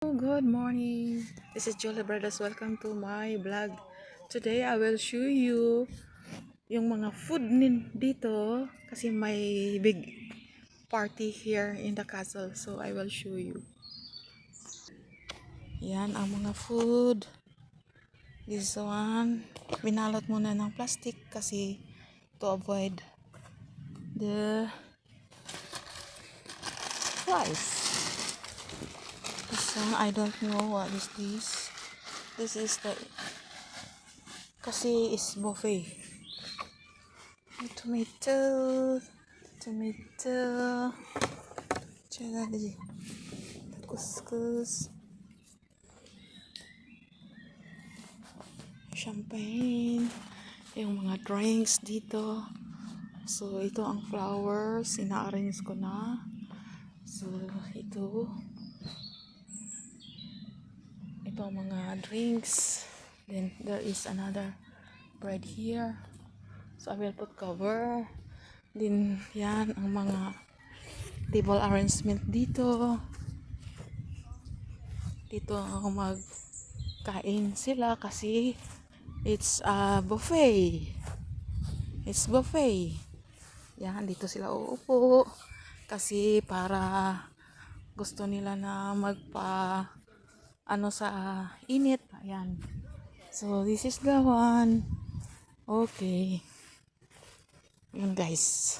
Good morning. This is Jola Brothers. Welcome to my vlog. Today I will show you yung mga food dito kasi may big party here in the castle. So I will show you. Yan ang mga food. This one, binalot muna ng plastic kasi to avoid the flies. This one, I don't know what is this. This is the kasi is buffet. Tomato, celery, couscous, champagne, yung mga drinks dito. So, ito ang flowers, ina-arrange ko na. So, ito ang mga drinks. Then, there is another bread here. So, I will put cover. Then, yan ang mga table arrangement dito. Dito ako magkain sila kasi it's a buffet. It's buffet. Yan, dito sila uupo kasi para gusto nila na sa init. Ayan. So, this is the one. Okay. Yun guys.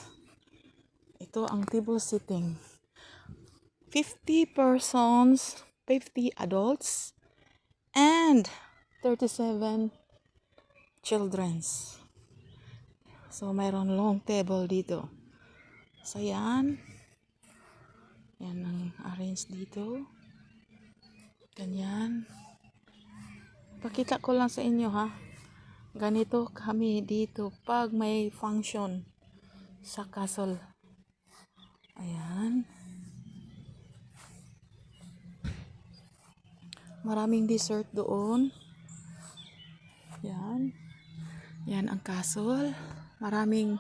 Ito ang table sitting. 50 persons, 50 adults, and 37 childrens. So, mayroon long table dito. So, yan. Yan ang arrange dito. Ganyan. Pakita ko lang sa inyo ha. Ganito kami dito pag may function sa castle. Ayan. Maraming dessert doon. Yan. Yan ang castle. Maraming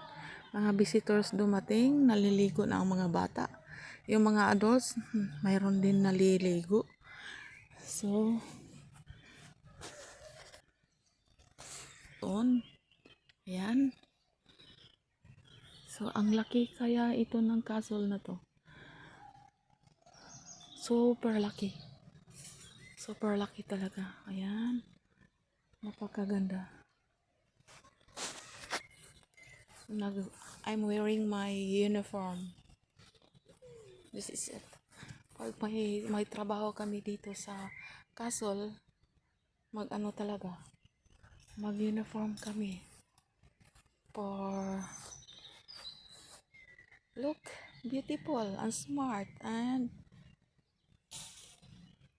mga visitors dumating. Naliligo na ang mga bata. Yung mga adults, mayroon din naliligo. So, doon. Ayan. So, ang laki kaya ito ng castle na to. Super laki. Super laki talaga. Ayan. Napakaganda. I'm wearing my uniform. This is it. Pag may trabaho kami dito sa castle, mag-uniform kami. For look beautiful and smart and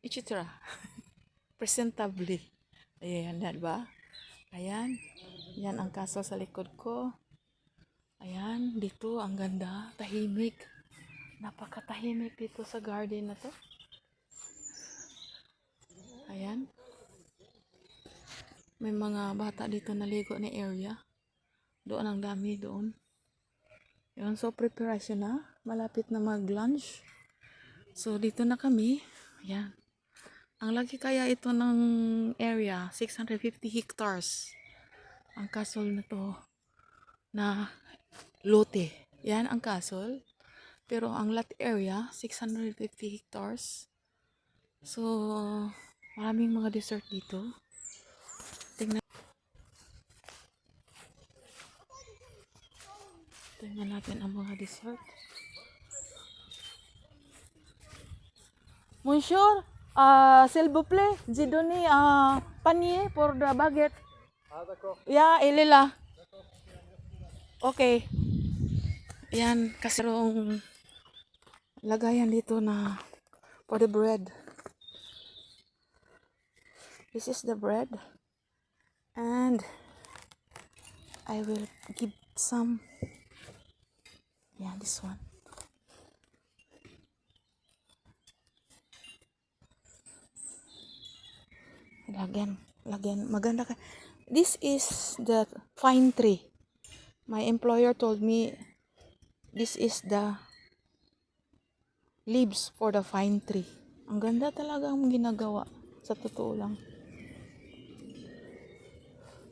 etc. Presentably. Ayan, diba? Ayan. Yan ang castle sa likod ko. Ayan, dito ang ganda, tahimik. Napakatahimik dito sa garden na to. Ayan. May mga bata dito naligo na area. Doon ang dami doon. Yun, so preparation na. Malapit na mag-lunch. So, dito na kami. Ayan. Ang laki kaya ito ng area, 650 hectares. Ang castle na to na lote. Yan ang castle. Pero ang lot area, 650 hectares. So, maraming mga dessert dito. Tingnan natin ang mga dessert. Monsieur, s'il vous plaît, j'ai donné un panier pour the baguette. Ah, d'accord. Yeah, il est là. Okay. Yan, kasi rong lagayan dito na for the bread. This is the bread. And I will give some. Yeah, this one. Lagyan. Maganda ka. This is the fine tree. My employer told me this is the leaves for the fine tree. Ang ganda talaga ang ginagawa. Sa totoo lang.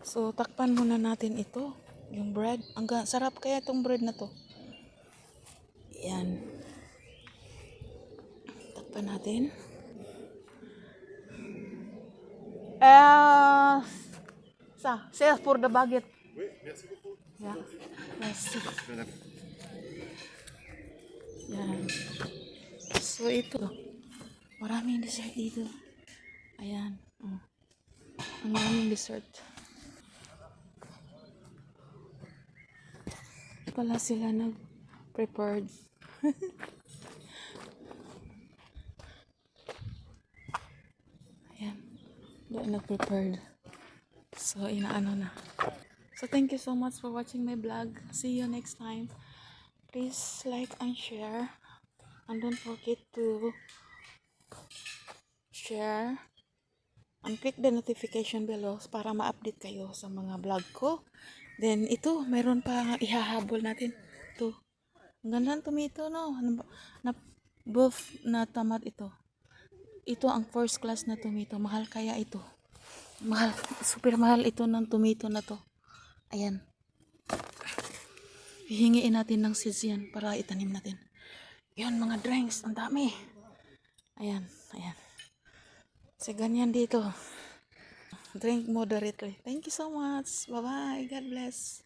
So, takpan muna natin ito. Yung bread. Sarap kaya itong bread na to. Yan. Takpan natin. C'est pour the baguette. Oui, merci beaucoup. Yeah. Merci. Yan. So, ito. Maraming dessert dito. Ayan. Oh. Ang daming dessert. Pala sila nag-prepared. Ayan. Doon nag-prepared. So, inaano na. So, thank you so much for watching my vlog. See you next time. Please like and share. And don't forget to share and click the notification below para ma-update kayo sa mga vlog ko. Then, ito, mayroon pa ihahabol natin. Ito. Ang ganda ng tomato, no? Na buff na tamat ito. Ito ang first class na tomato. Mahal kaya ito. Mahal. Super mahal ito ng tomato na to. Ayan. Hihingiin natin ng seeds yan para itanim natin. Yan, mga drinks. Ang dami. Ayan. Ayan. So, ganyan dito. Drink moderately. Thank you so much. Bye-bye. God bless.